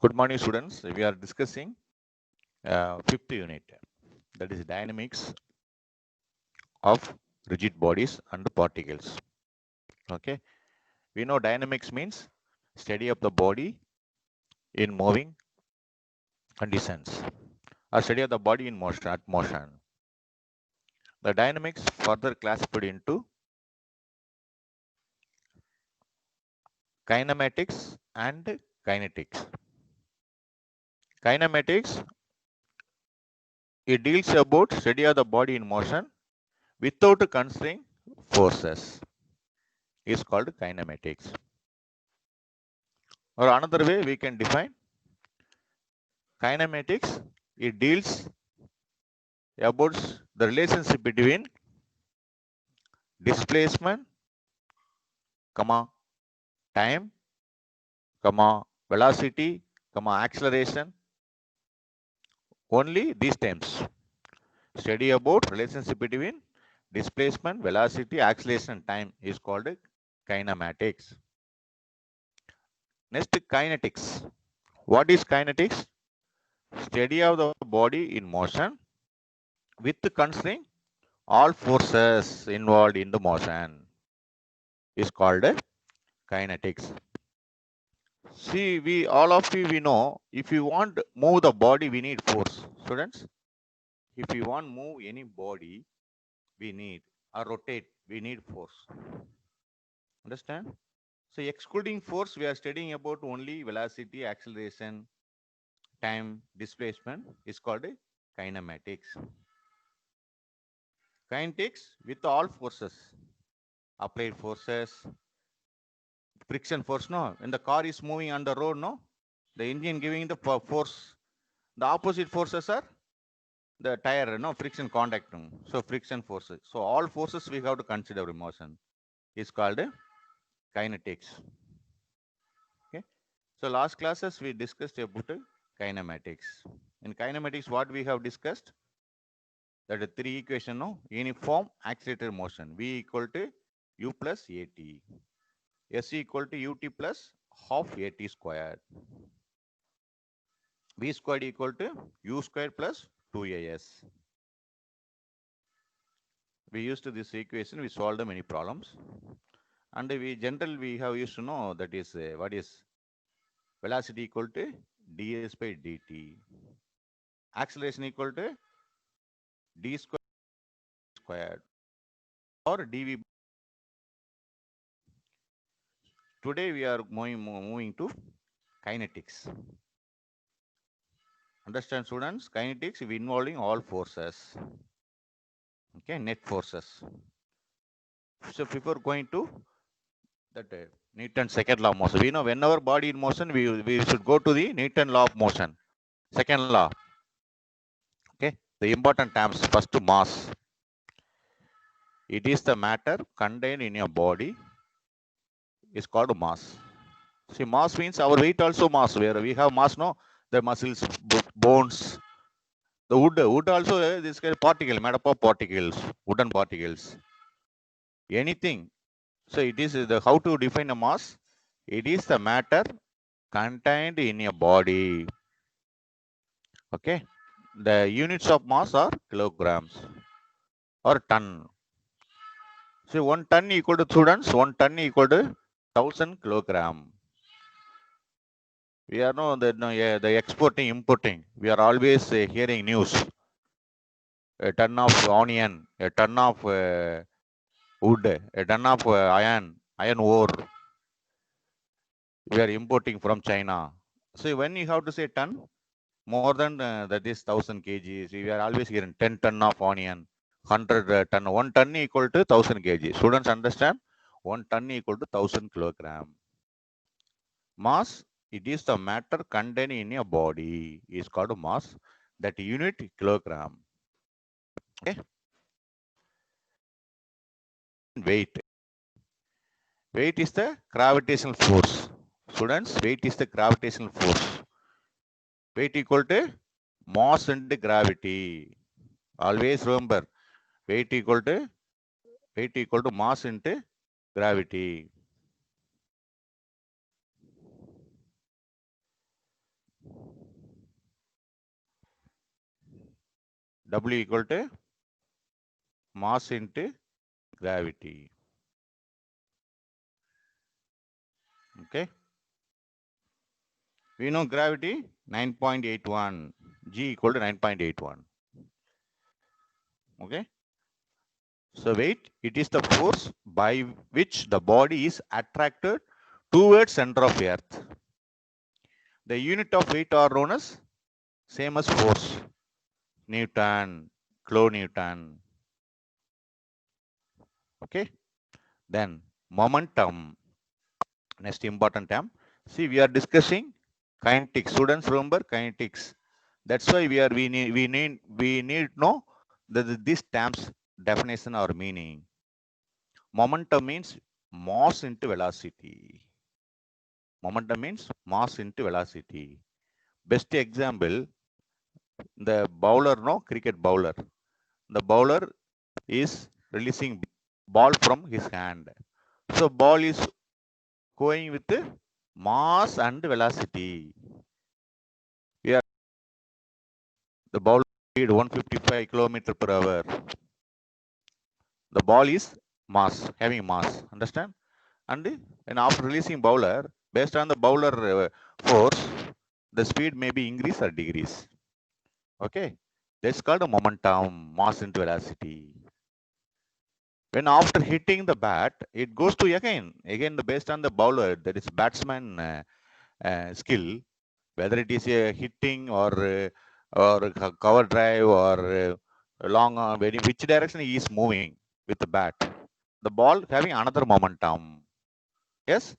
Good morning, students. We are discussing fifth unit, that is dynamics of rigid bodies and particles. Okay, we know dynamics means study of the body in moving conditions, or study of the body in motion at motion. The dynamics further classified into kinematics and kinetics. Kinematics, it deals about study of the body in motion without considering forces, is called kinematics. Or another way we can define kinematics, it deals about the relationship between displacement, comma, time, comma, velocity, comma, acceleration. Only these terms. Study about relationship between displacement, velocity, acceleration, and time is called kinematics. Next, kinetics. What is kinetics? Study of the body in motion with considering all forces involved in the motion is called kinetics. See, we all of you we know if you want to move the body, we need force. Students, if you want to move any body, we need or rotate, we need force. Understand? So excluding force, we are studying about only velocity, acceleration, time, displacement is called kinematics. Kinetics with all forces, applied forces, friction force, no. When the car is moving on the road, no, the engine giving the force. The opposite forces are the tire, no, friction contact. So friction forces. So all forces we have to consider in motion is called kinetics. Okay. So last classes we discussed about kinematics. In kinematics, what we have discussed? That is three equation, no, uniform accelerated motion. V equal to U plus AT. S equal to UT plus half AT squared. V squared equal to U squared plus 2AS. We used this equation, we solved many problems. And we have used to know that is what is velocity equal to ds by dt. Acceleration equal to d squared or dv. Today we are moving to kinetics. Understand, students? Kinetics involving all forces. Okay, net forces. So before going to that Newton's second law of motion, we know whenever body in motion, we should go to the Newton law of motion. Second law. Okay, the important terms. First, mass. It is the matter contained in your body is called mass. See, mass means our weight also mass. Where we have mass, no, the muscles, bones, the wood also this kind of particle made up of particles, wooden particles. Anything. So it is the how to define a mass. It is the matter contained in your body. Okay. The units of mass are kilograms or ton. So 1 ton equal to, students, 1 ton equal to 1000 kilogram. We are no the exporting, importing. We are always hearing news. A ton of onion, a ton of wood, a ton of iron ore. We are importing from China. So when you have to say ton, more than that is 1000 kgs. We are always hearing 10 ton of onion, 100 ton. 1 ton equal to 1000 kg. Students understand? 1 ton equal to 1000 kilogram. Mass, it is the matter contained in a body, is called mass. That unit kilogram. Okay. Weight. Weight is the gravitational force. Students, weight is the gravitational force. Weight equal to mass into gravity. Always remember, weight equal to mass into gravity. W equal to mass into gravity. Okay. We know gravity 9.81. G equal to 9.81. Okay. So weight, it is the force by which the body is attracted towards center of earth. The unit of weight are known as same as force. Newton, kilonewton. Okay. Then momentum. Next important term. See, we are discussing kinetics. Students remember kinetics. That's why we need to know these terms definition or meaning. Momentum means mass into velocity. Momentum means mass into velocity. Best example, the bowler, no, cricket bowler. The bowler is releasing ball from his hand. So ball is going with mass and velocity. We are the ball speed 155 km per hour. The ball is mass, having mass. Understand? And after releasing bowler, based on the bowler force, the speed may be increase or decrease. Okay, that's called a momentum, mass into velocity. When after hitting the bat, it goes to again the based on the bowler, that is batsman skill, whether it is a hitting or cover drive or long which direction he is moving with the bat, the ball having another momentum. Yes,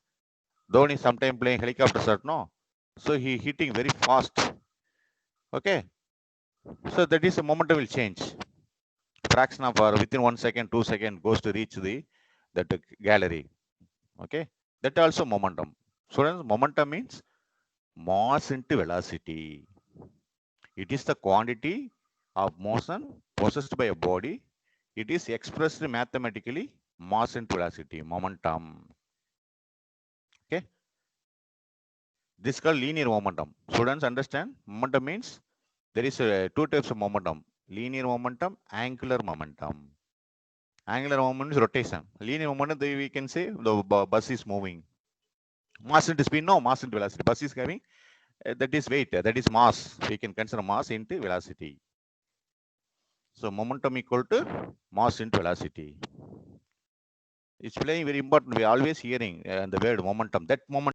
Dhoni sometime playing helicopter shot, no, so he hitting very fast. Okay, so that is the momentum will change. Fraction of within 1 second, 2 seconds goes to reach that gallery. Okay, that also momentum. So momentum means mass into velocity. It is the quantity of motion possessed by a body. It is expressed mathematically, mass into velocity, momentum. Okay, this is called linear momentum. Students understand? Momentum means there is two types of momentum: linear momentum, angular momentum. Angular momentum is rotation. Linear momentum, we can say the bus is moving. Mass into speed, no, mass into velocity. Bus is having that is weight, that is mass. We can consider mass into velocity. So momentum equal to mass into velocity. It's playing very important. We are always hearing the word momentum. That moment,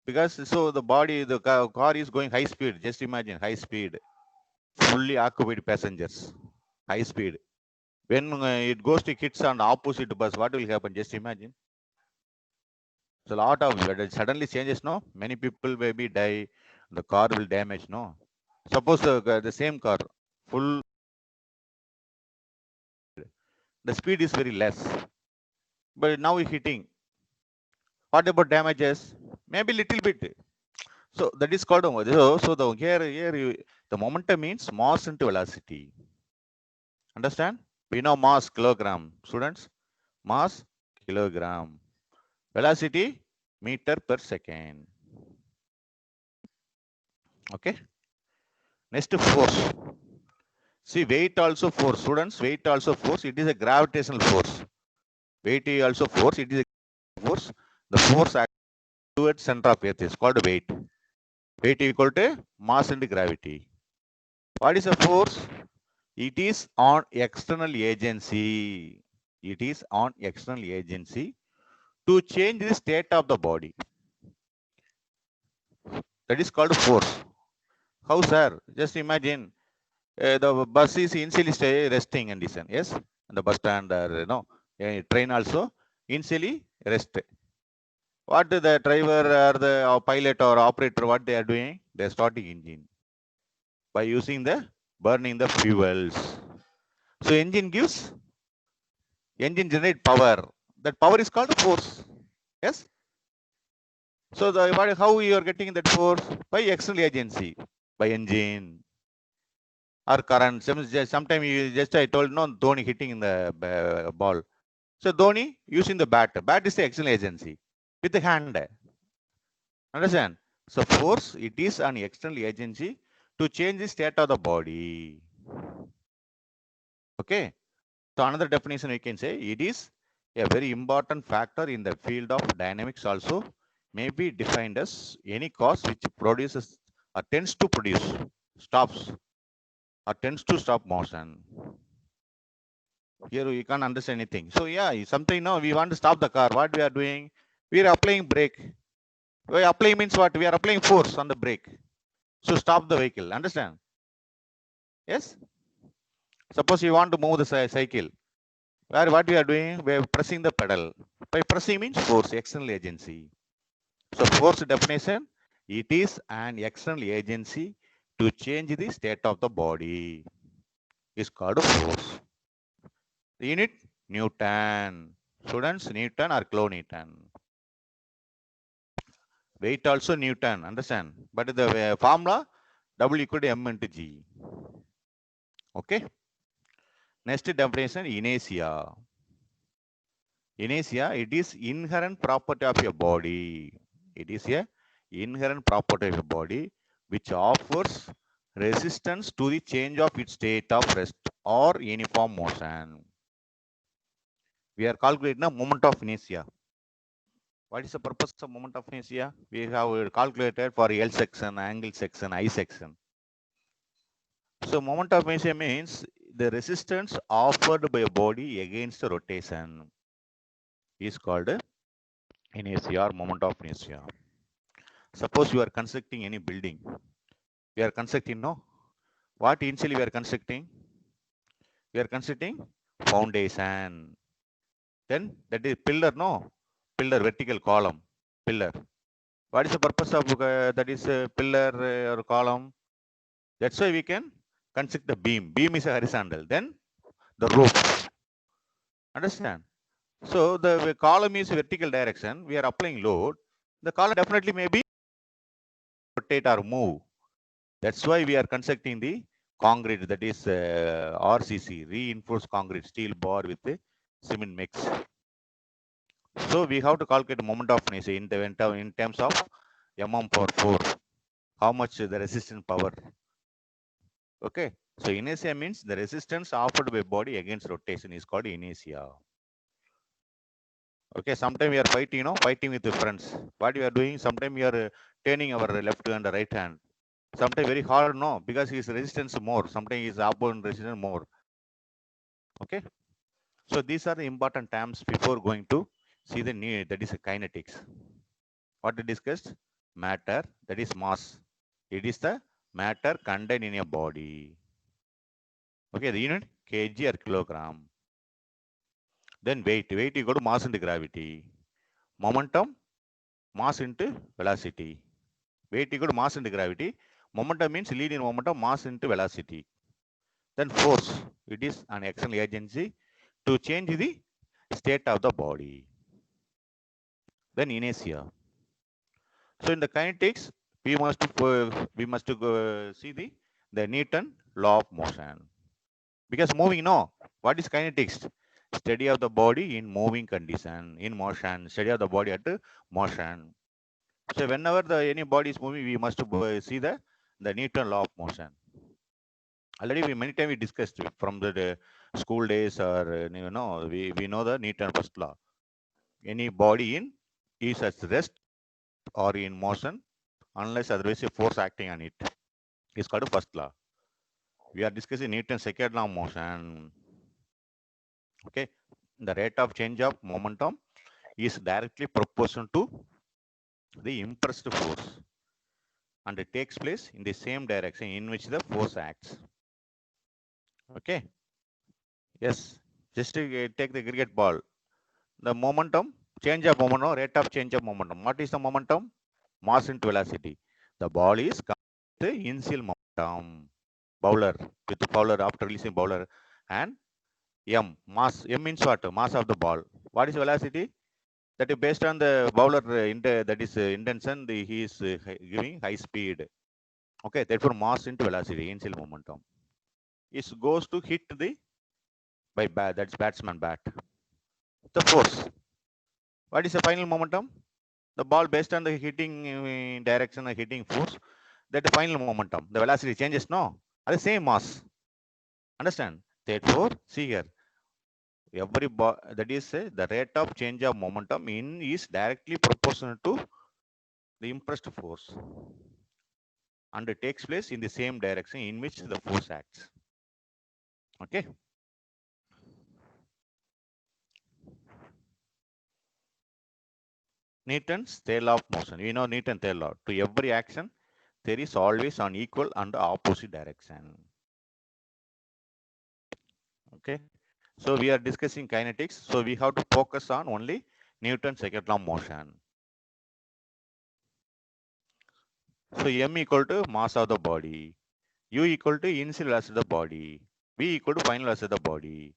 because so the body, the car is going high speed. Just imagine high speed, fully occupied passengers, high speed. When it goes to hits on opposite bus, what will happen? Just imagine. So a lot of suddenly changes. No, many people maybe die. The car will damage. No, suppose the same car, full, the speed is very less, but now it's hitting. What about damages? Maybe little bit. So that is called so the here the momentum means mass into velocity. Understand? We know mass kilogram. Students, mass kilogram. Velocity meter per second. Okay. Next force. See, weight also force. Students, weight also force. It is a gravitational force. Weight is also force. It is a force. The force acts towards center of earth is called weight. Weight equal to mass into gravity. What is a force? It is on external agency. It is on external agency to change the state of the body. That is called force. How, sir? Just imagine the bus is initially resting condition. Yes, and the bus stand or train also initially rest. What the driver or the pilot or operator, what they are doing? They are starting engine by using the burning the fuels. So engine generate power. That power is called force. Yes. So how you are getting that force? By external agency, by engine or current. Sometimes you just I told no Dhoni hitting in the ball. So Dhoni using the bat. Bat is the external agency with the hand. Understand? So force, it is an external agency to change the state of the body. Okay. So another definition we can say it is a very important factor in the field of dynamics also may be defined as any cause which produces or tends to produce, stops or tends to stop motion. Here you can't understand anything. So yeah, something now we want to stop the car. What we are doing? We are applying brake. We are applying means what? We are applying force on the brake. So stop the vehicle. Understand? Yes. Suppose you want to move the cycle. Where what we are doing? We are pressing the pedal. By pressing means force, external agency. So force definition, it is an external agency to change the state of the body. Is called force. The unit Newton. Students, Newton or kilonewton. Weight also Newton, understand? But the formula W equal to M into G. Okay. Next definition, inertia. Inertia, it is inherent property of your body. It is a inherent property of your body which offers resistance to the change of its state of rest or uniform motion. We are calculating the moment of inertia. What is the purpose of moment of inertia? We have calculated for L section, angle section, I section. So moment of inertia means the resistance offered by a body against the rotation is called inertia or moment of inertia. Suppose you are constructing any building. We are constructing, no? What initially we are constructing? We are constructing foundation. Then that is pillar, no? Pillar, vertical column, pillar. What is the purpose of that is pillar or column? That's why we can construct the beam. Beam is a horizontal. Then the roof. Understand? So the column is vertical direction. We are applying load. The column definitely may be rotate or move. That's why we are constructing the concrete, that is RCC, reinforced concrete steel bar with the cement mix. So we have to calculate the moment of inertia in terms of mm power 4. How much the resistance power? Okay. So inertia means the resistance offered by body against rotation is called inertia. Okay, sometimes we are fighting, fighting with the friends. What we are doing, sometimes we are turning our left and right hand. Sometimes very hard, no, because his resistance more. Sometimes his opponent resistance more. Okay, so these are the important terms before going to see the need, that is kinetics. What we discussed? Matter, that is mass. It is the matter contained in a body. Okay, the unit kg or kilogram. Then weight equal to mass into gravity. Momentum, mass into velocity. Weight equal to mass into gravity. Momentum means linear momentum, mass into velocity. Then force, it is an external agency to change the state of the body. Then inertia. So in the kinetics, we must see the Newton law of motion. Because moving, no, what is kinetics? Study of the body in moving condition, in motion. Study of the body at motion. So whenever any body is moving, we must see the Newton law of motion. Already many times we discussed from the school days, or we know the Newton first law. Any body in is at rest or in motion unless otherwise a force acting on it is called first law. We are discussing Newton's second law of motion. Okay, the rate of change of momentum is directly proportional to the impressed force, and it takes place in the same direction in which the force acts. Okay. Yes. Just to take the cricket ball. The momentum, change of momentum, rate of change of momentum. What is the momentum? Mass into velocity. The ball is the initial momentum. Bowler, with the bowler after releasing bowler, and M, mass. M means what? Mass of the ball. What is velocity? That is based on the bowler that is intention. He is giving high speed. Okay, therefore mass into velocity, initial momentum. It goes to hit the by bat. That's batsman bat. The force. What is the final momentum? The ball based on the hitting direction, the hitting force. That the final momentum. The velocity changes. No, are the same mass. Understand? Therefore, see here, that is the rate of change of momentum in is directly proportional to the impressed force, and it takes place in the same direction in which the force acts. Okay. Newton's third law of motion. We know Newton's third law. To every action, there is always an equal and opposite direction. Okay. So we are discussing kinetics. So we have to focus on only Newton's second law of motion. So m equal to mass of the body, u equal to initial velocity of the body, v equal to final velocity of the body.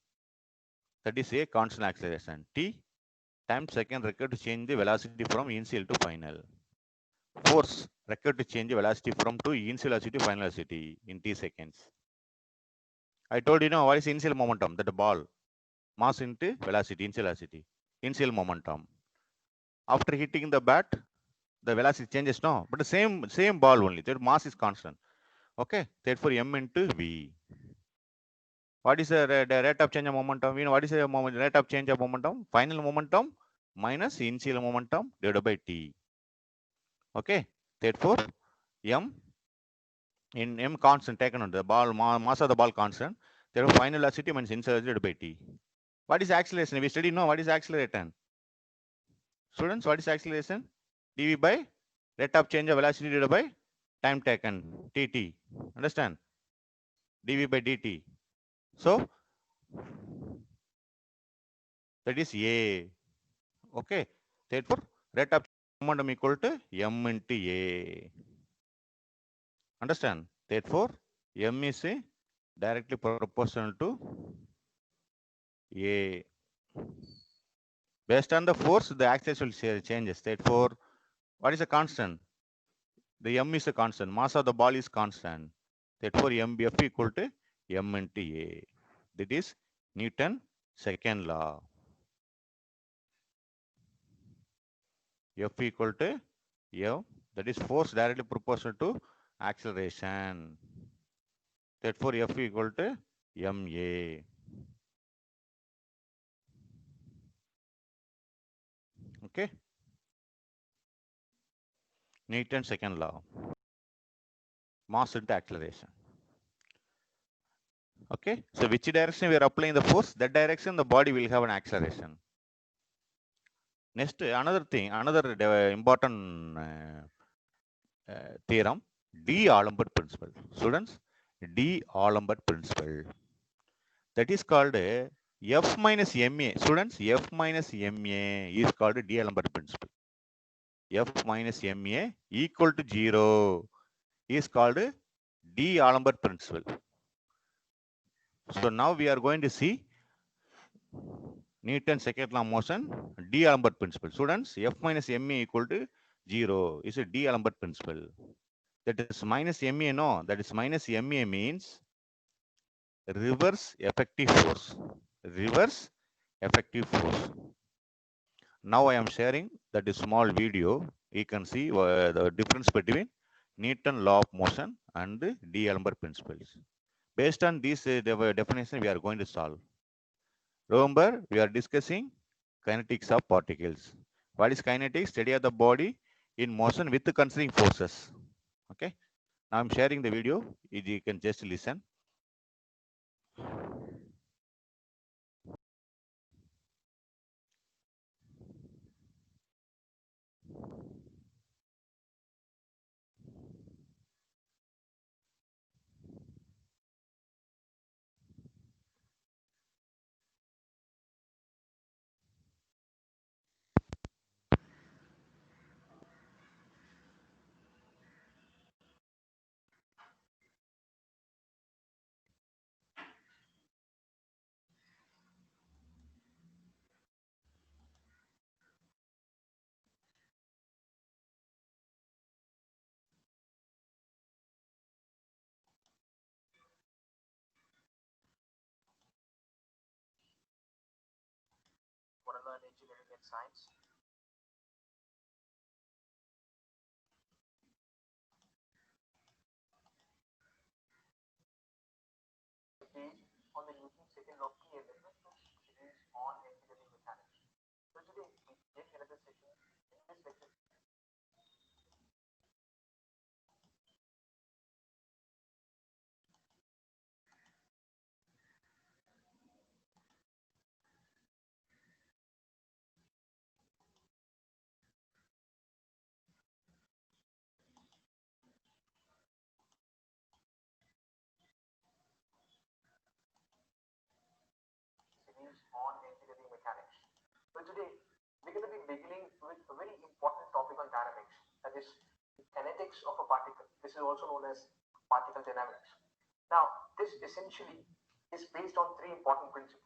That is a constant acceleration. T time second required to change the velocity from initial to final. Force required to change the velocity from to initial velocity to final velocity in t seconds. I told you, what is initial momentum? That the ball, mass into velocity, initial momentum. After hitting the bat, the velocity changes, no, but the same ball only. That mass is constant. Okay, therefore m into v. What is the rate of change of momentum? You know what is the rate of change of momentum? Final momentum minus initial momentum divided by t. Okay, therefore m in m constant taken on the ball mass of the ball constant. Therefore final velocity minus initial velocity divided by t. What is acceleration? We study, no, what is acceleration? Students, what is acceleration? dv by rate of change of velocity divided by time taken, tt. Understand? dv by dt. So that is a. Okay. Therefore, rate of momentum equal to m into a. Understand? Therefore, m is directly proportional to a. Based on the force, the acceleration will changes. Therefore, what is a constant? The m is a constant. Mass of the ball is constant. Therefore, mBF equal to m into a. That is Newton second law. F equal to m. That is force directly proportional to acceleration. Therefore, F equal to ma. Okay. Newton's second law. Mass into acceleration. Okay. So which direction we are applying the force? That direction the body will have an acceleration. Next, another thing, another important theorem, D'Alembert principle. Students, D'Alembert principle. That is called F minus ma. Students, F minus ma is called D'Alembert principle. F minus ma equal to 0 is called D'Alembert principle. So now we are going to see Newton's second law of motion, D'Alembert principle. Students, F minus ma equal to 0 is a D'Alembert principle. That is minus ma, no, that is minus ma means reverse effective force. Reverse effective force. Now I am sharing that is small video. You can see the difference between Newton law of motion and D'Alembert principles. Based on this definition, we are going to solve. Remember, we are discussing kinetics of particles. What is kinetics? Study of the body in motion with considering forces. Okay. Now I'm sharing the video. You can just listen. Want to learn engineering and science? Okay, on the Newton second law key element series on engineering mechanics. So today we take another session. In this lecture, series on engineering mechanics. So today we're going to be beginning with a very important topic on dynamics, that is the kinetics of a particle. This is also known as particle dynamics. Now, this essentially is based on three important principles.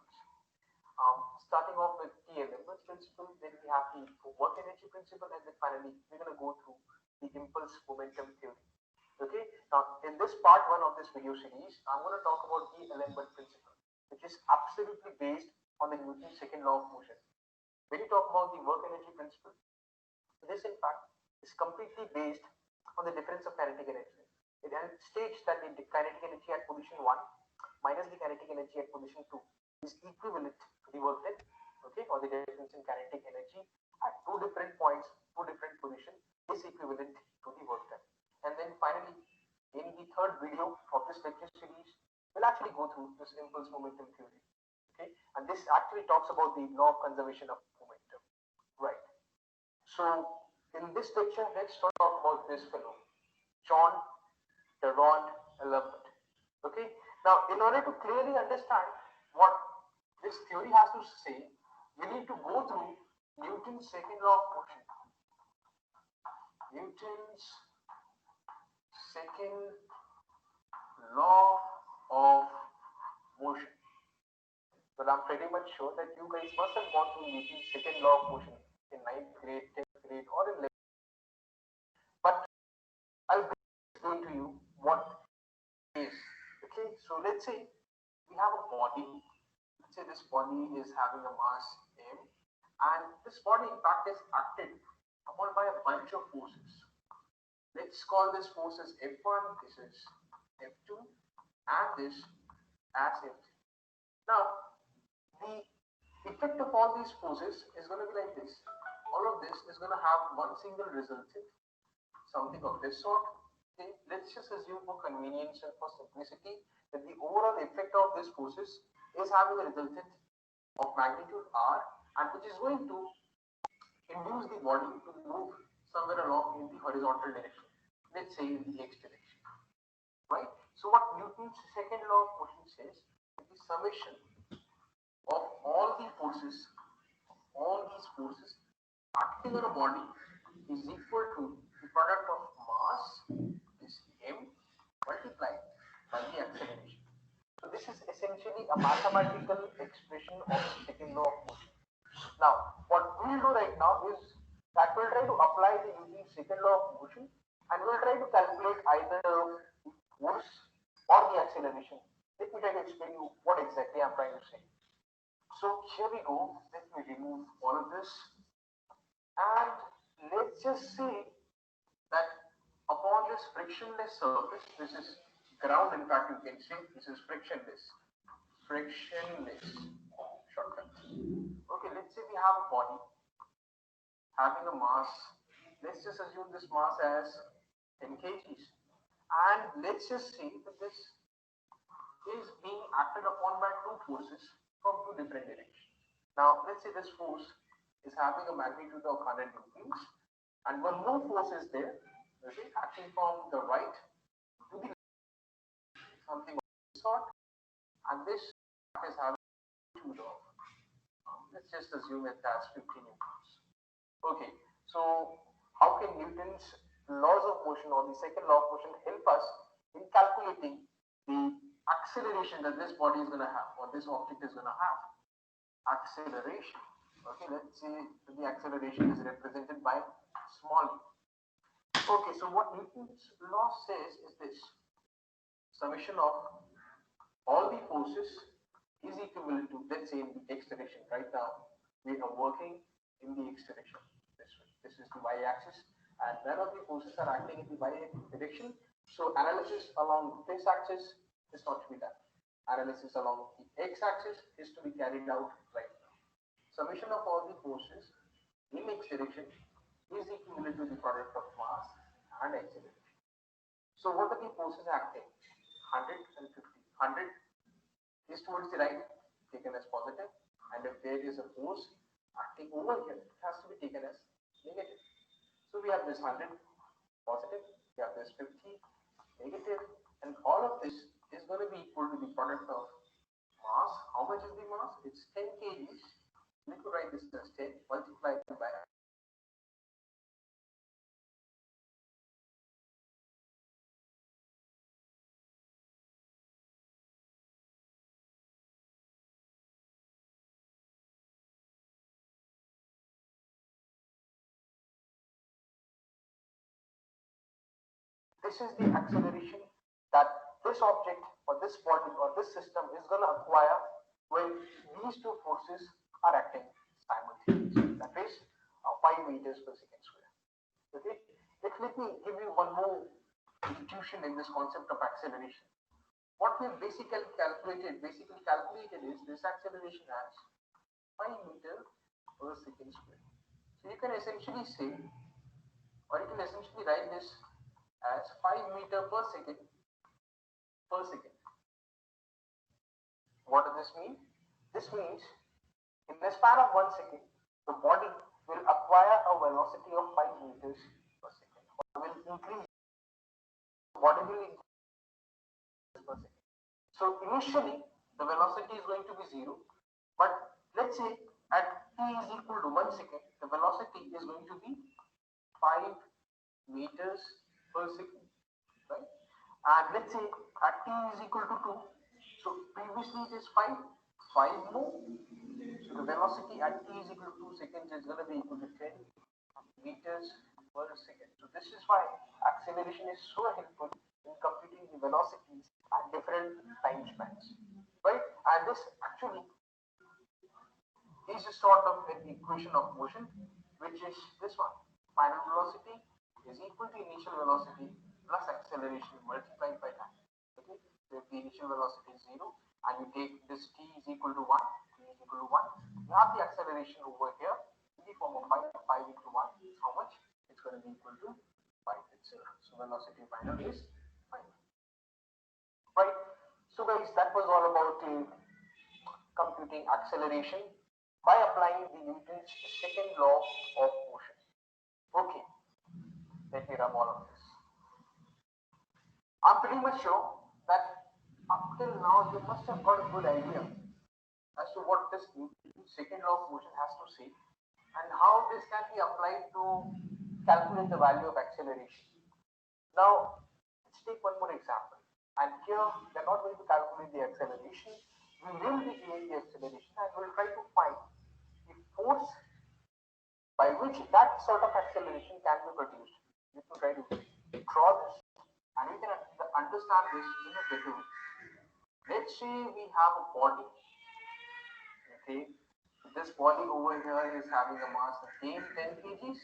Starting off with Lembed's principle, then we have the work energy principle, and then finally we're going to go through the impulse momentum theory. Okay, now in this part one of this video series, I'm going to talk about Lembed principle, which is absolutely based on the Newton's second law of motion. When you talk about the work energy principle, this in fact is completely based on the difference of kinetic energy. It states that the kinetic energy at position 1 minus the kinetic energy at position 2 is equivalent to the work done. Okay, or the difference in kinetic energy at two different points, two different positions is equivalent to the work done. And then finally, in the third video of this lecture series, we'll actually go through this impulse momentum theory. Okay, and this actually talks about the law of conservation of momentum. Right. So in this lecture, let's talk about this fellow, John Durand Lambert. Okay. Now, in order to clearly understand what this theory has to say, we need to go through Newton's second law of motion. Newton's second law of motion. Well, I'm pretty much sure that you guys must have gone through Newton's second law of motion in 9th grade, 10th grade, or in 11th. But I'll explain to you what it is. Okay, so let's say we have a body. Let's say this body is having a mass m, and this body in fact is acted upon by a bunch of forces. Let's call this force as F1, this is F2, and this as F3. Now, the effect of all these forces is going to be like this. All of this is going to have one single resultant, something of this sort. Okay, let's just assume for convenience and for simplicity that the overall effect of these forces is having a resultant of magnitude r, and which is going to induce the body to move somewhere along in the horizontal direction. Let's say in the x direction. Right? So what Newton's second law of motion says is the summation of all these forces acting on a body is equal to the product of mass, this m, multiplied by the acceleration. So this is essentially a mathematical expression of the second law of motion. Now, what we'll do right now is that we'll try to apply the Newton's second law of motion, and we'll try to calculate either the force or the acceleration. Let me try to explain you what exactly I'm trying to say. So here we go. Let me remove all of this, and let's just say that upon this frictionless surface, this is ground, in fact you can say this is frictionless shortcut. Okay, let's say we have a body having a mass. Let's just assume this mass as 10 kgs, and let's just say that this is being acted upon by two forces from two different directions. Now, let's say this force is having a magnitude of 100 newtons, and one more force is there, okay, acting from the right to the left, something of this sort, and this is having a magnitude of, let's just assume it as 50 newtons. Okay, so how can Newton's laws of motion or the second law of motion help us in calculating the acceleration that this body is going to have, or this object is going to have? Acceleration. Okay, let's say the acceleration is represented by small e. Okay, so what Newton's law says is this: summation of all the forces is equivalent to, let's say, in the x direction. Right now, we are working in the x direction. This is the y-axis, and none of the forces are acting in the y direction. So analysis along this axis is not to be done. analysis along the x-axis is to be carried out right now. Summation of all the forces in x direction is equivalent to the product of mass and acceleration. So what are the forces acting? 100 and 50. 100 is towards the right, taken as positive, and if there is a force acting over here, it has to be taken as negative. So we have this 100 positive, we have this 50 negative, and all of this is going to be equal to the product of mass. How much is the mass? It's 10 kgs. We could write this as 10 multiplied by this is the acceleration that this object or this body or this system is going to acquire when these two forces are acting simultaneously. That is 5 meters per second square. Okay. Let me give you one more intuition in this concept of acceleration. What we basically calculated is this acceleration as 5 meter per second square. So you can essentially say, or you can essentially write this as 5 meter per second per second. What does this mean? This means in the span of 1 second, the body will acquire a velocity of 5 meters per second, or will increase. The body will increase per second. So initially, the velocity is going to be 0, but let's say at t is equal to 1 second, the velocity is going to be 5 meters per second, right? And let's say at t is equal to 2, so previously it is 5 more, so the velocity at t is equal to 2 seconds is going to be equal to 10 meters per second. So this is why acceleration is so helpful in computing the velocities at different time spans, right? And this actually is a sort of an equation of motion, which is this one. Final velocity is equal to initial velocity plus acceleration multiplied by time. Okay, so if the initial velocity is 0 and you take this t is equal to 1, you have the acceleration over here in the form of 5 into 1 is how much? It's going to be equal to 5 itself. So velocity final is 5. Right. So guys, that was all about computing acceleration by applying the Newton's second law of motion. Okay, let me rub all of this. I'm pretty much sure that up till now you must have got a good idea as to what this Newton's second law of motion has to say and how this can be applied to calculate the value of acceleration. Now, let's take one more example. And here, we're not going to calculate the acceleration. We will be doing the acceleration and we'll try to find the force by which that sort of acceleration can be produced. We can try to draw this and we can understand this in a better way. Let's say we have a body. Okay, this body over here is having a mass of 10 kgs.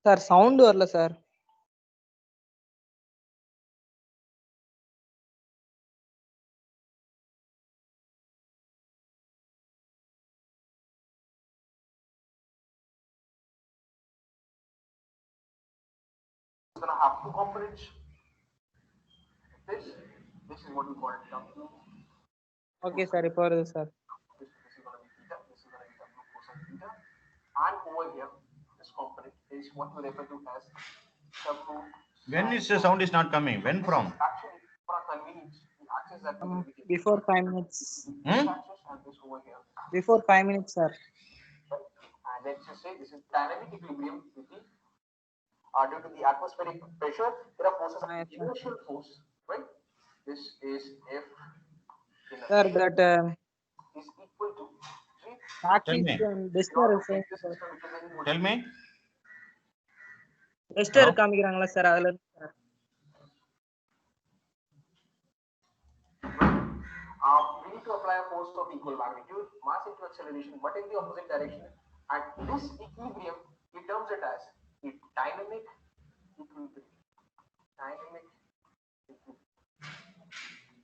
Sir sound வரல sir. It's going to have two components. This is what we call W. Okay sir, இப்போ வருது sir. This is going to be theta. This is going to be W cosine theta. And over here, this component is what we refer to as W. When is the sound is not coming? When from? Actually, for our convenience, the axis that we will be taking. Before 5 minutes. This axis and this over here. Before 5 minutes, sir. Right? And let's just say this is dynamic equilibrium with the due to the atmospheric pressure, there are forces of inertial force, right? This is F. Sir, that is equal to axis and distance. Tell me. Tester காமிக்கறாங்களா sir அதுல sir? We need to apply a force of equal magnitude, mass into acceleration, but in the opposite direction. At this equilibrium, we terms it as the dynamic equilibrium. Dynamic equilibrium.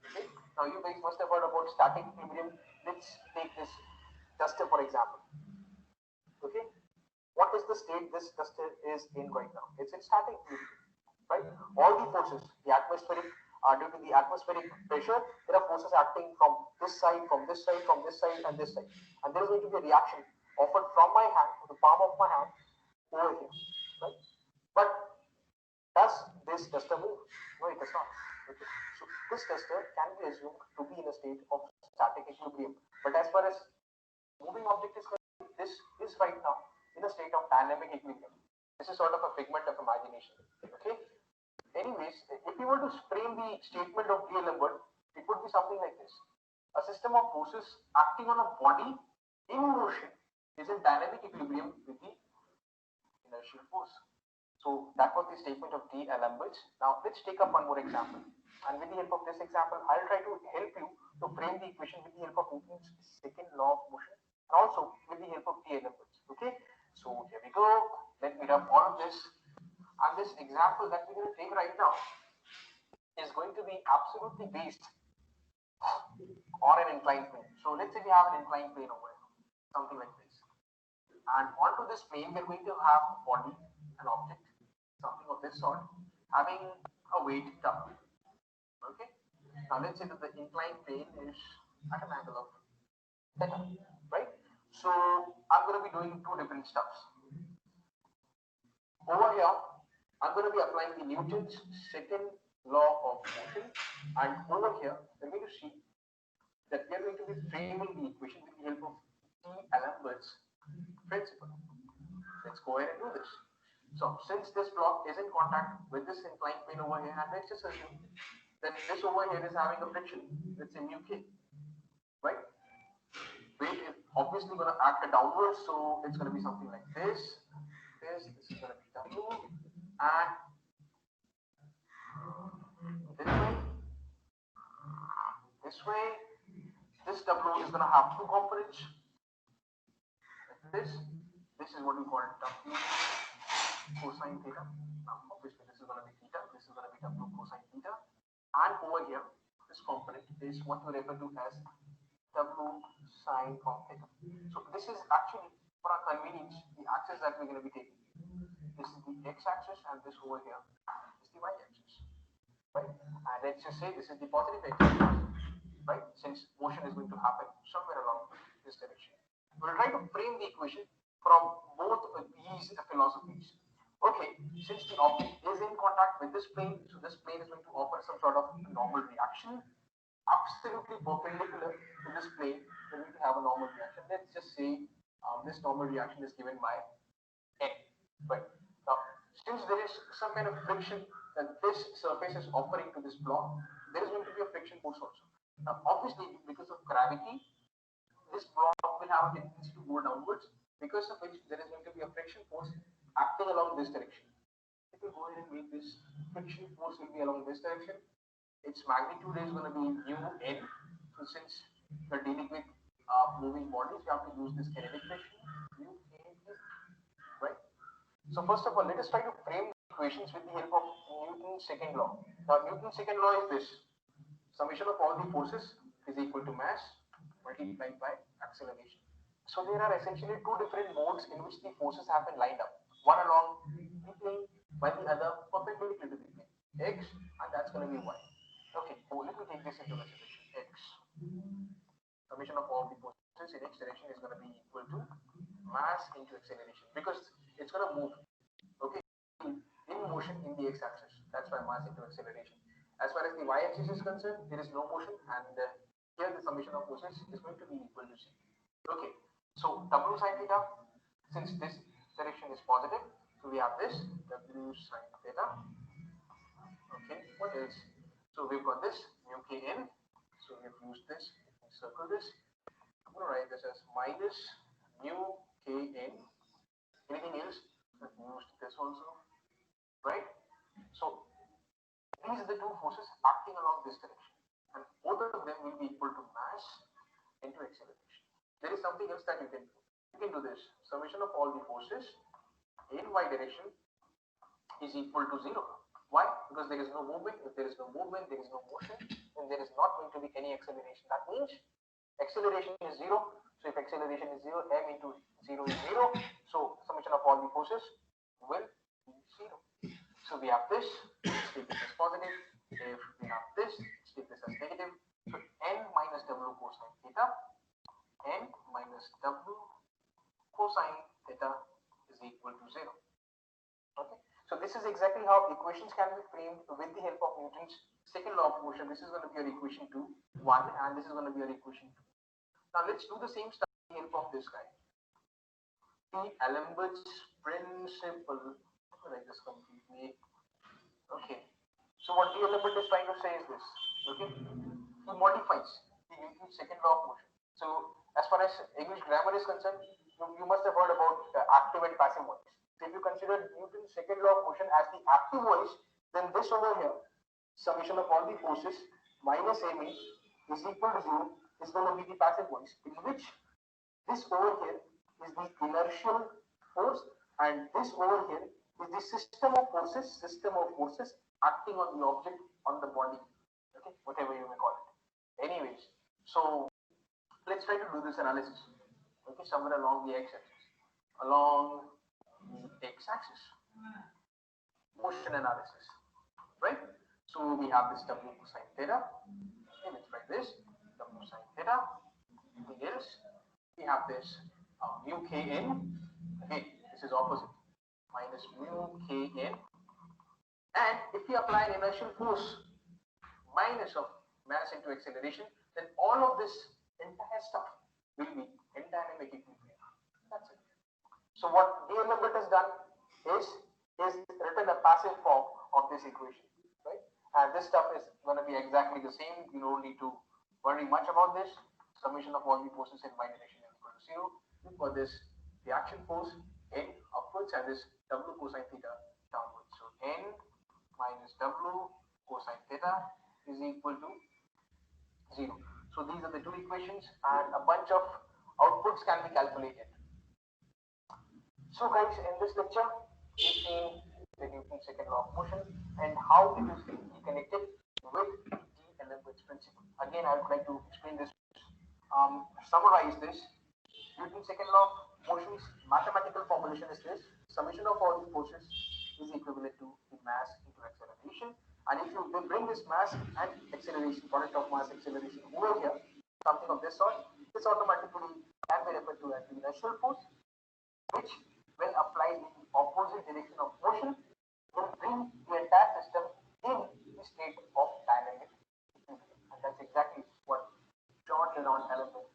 Okay. Now you guys must have heard about static equilibrium. Let's take this duster for example. Okay. What is the state this duster is in right now? It's in static equilibrium, right? All the forces, the atmospheric, due to the atmospheric pressure, there are forces acting from this side, from this side, from this side, and this side. And there is going to be a reaction offered from my hand to the palm of my hand over here, right? But does this duster move? No, it does not. Okay. So this duster can be assumed to be in a state of static equilibrium. But as far as moving object is concerned, this is right now in a state of dynamic equilibrium. This is sort of a figment of imagination. Okay. Anyways, if you were to frame the statement of D'Alembert, it would be something like this: a system of forces acting on a body in motion is in dynamic equilibrium with the inertial force. So that was the statement of D'Alembert. Now let's take up one more example. And with the help of this example, I'll try to help you to frame the equation with the help of Newton's second law of motion and also with the help of D'Alembert. Okay. So here we go. Let me rub all of this. And this example that we're going to take right now is going to be absolutely based on an inclined plane. So let's say we have an inclined plane over here, something like this. And onto this plane, we're going to have a body, an object, something of this sort, having a weight W. Okay. Now let's say that the inclined plane is at an angle of theta, right? So I'm going to be doing two different stuffs. Over here, I'm going to be applying the Newton's second law of motion, and over here, we're going to see that we are going to be framing the equation with the help of D'Alembert's principle. Let's go ahead and do this. So, since this block is in contact with this inclined plane over here, and let's just assume that this over here is having a friction, let's say mu k, right? Weight is obviously going to act downwards, so it's going to be something like this. This is going to be W, and this way, this W is going to have two components. Like this is what we call W cosine theta. Now, obviously, this is going to be theta. This is going to be W cosine theta, and over here, this component is what we refer to as W sine of theta. So this is actually, for our convenience, the axis that we're going to be taking. This is the x-axis, and this over here is the y-axis, right? And let's just say this is the positive x-axis, right? Since motion is going to happen somewhere along this direction. We'll try to frame the equation from both these philosophies. Okay, since the object is in contact with this plane, so this plane is going to offer some sort of normal reaction. Absolutely perpendicular to this plane, we're going to have a normal reaction. Let's just say this normal reaction is given by N. Right. Now, since there is some kind of friction that this surface is offering to this block, there is going to be a friction force also. Now, obviously, because of gravity, this block will have a tendency to go downwards, because of which there is going to be a friction force acting along this direction. If we go ahead and make this friction force will be along this direction, its magnitude is going to be mu n. So since we're dealing with moving bodies, you have to use this kinetic friction, mu n, right? So first of all, let us try to frame the equations with the help of Newton's second law. Now Newton's second law is this: summation of all the forces is equal to mass multiplied by acceleration. So there are essentially two different modes in which the forces have been lined up. One along the plane, while the other perpendicular to the plane, x, and that's going to be y. Okay, so let me take this into consideration. X, summation of all the forces in x direction is going to be equal to mass into acceleration, because it's going to move, okay, in motion in the x-axis. That's why mass into acceleration. As far as the y-axis is concerned, there is no motion, and here the summation of forces is going to be equal to 0. Okay, so w sine theta, since this direction is positive, so we have this w sine theta. Okay, what else? So we've got this mu kn. So we've used this. Circle this. I'm going to write this as minus mu kn. Anything else? We've used this also, right? So these are the two forces acting along this direction, and both of them will be equal to mass into acceleration. There is something else that you can do. You can do this. Summation of all the forces in y direction is equal to 0. Why? Because there is no movement. If there is no movement, there is no motion, then there is not going to be any acceleration. That means acceleration is 0. So if acceleration is 0, m into 0 is 0. So summation of all the forces will be 0. So we have this. Let's take this as positive. If we have this, let's take this as negative. So n minus w cosine theta, n minus w cosine theta is equal to 0. Okay. So this is exactly how equations can be framed with the help of Newton's second law of motion. This is going to be your equation 2, 1, and this is going to be your equation 2. Now let's do the same stuff with the help of this guy. D'Alembert's principle. Write this completely. Okay. So what D'Alembert is trying to say is this. Okay. He modifies the Newton's second law of motion. So as far as English grammar is concerned, you must have heard about active and passive voice. So if you consider Newton's second law of motion as the active voice, then this over here, summation of all the forces minus ma is equal to 0 is going to be the passive voice, in which this over here is the inertial force, and this over here is the system of forces acting on the object, on the body, okay, whatever you may call it. Anyways, so let's try to do this analysis, okay, somewhere along the x-axis, along the x-axis, motion analysis, right? So we have this w cosine theta. Okay, let's write this w sine theta. Anything else? We have this mu kn. Again, this is opposite, minus mu kn. And if we apply an inertial force minus of mass into acceleration, then all of this entire stuff will be in dynamic equilibrium. That's it. So what D'Alembert has done is written a passive form of this equation, right? And this stuff is going to be exactly the same. You don't need to worry much about this. Summation of all the forces in y direction is equal to 0. We've got this, the action force n upwards, and this w cosine theta downwards. So n minus w cosine theta is equal to 0. So these are the two equations, and a bunch of outputs can be calculated. So guys, in this lecture, we've seen the Newton's second law of motion and how it is directly connected with D'Alembert's principle. Again, I would like to explain this, summarize this. Newton's second law of motion's mathematical formulation is this: summation of all the forces is equivalent to the mass into acceleration. And if you bring this mass and acceleration, product of mass acceleration over here, something of this sort, this automatically can be referred to as the inertial force, which, when applied in the opposite direction of motion, will bring the entire system in the state of dynamic equilibrium. And that's exactly what John Leon D'Alembert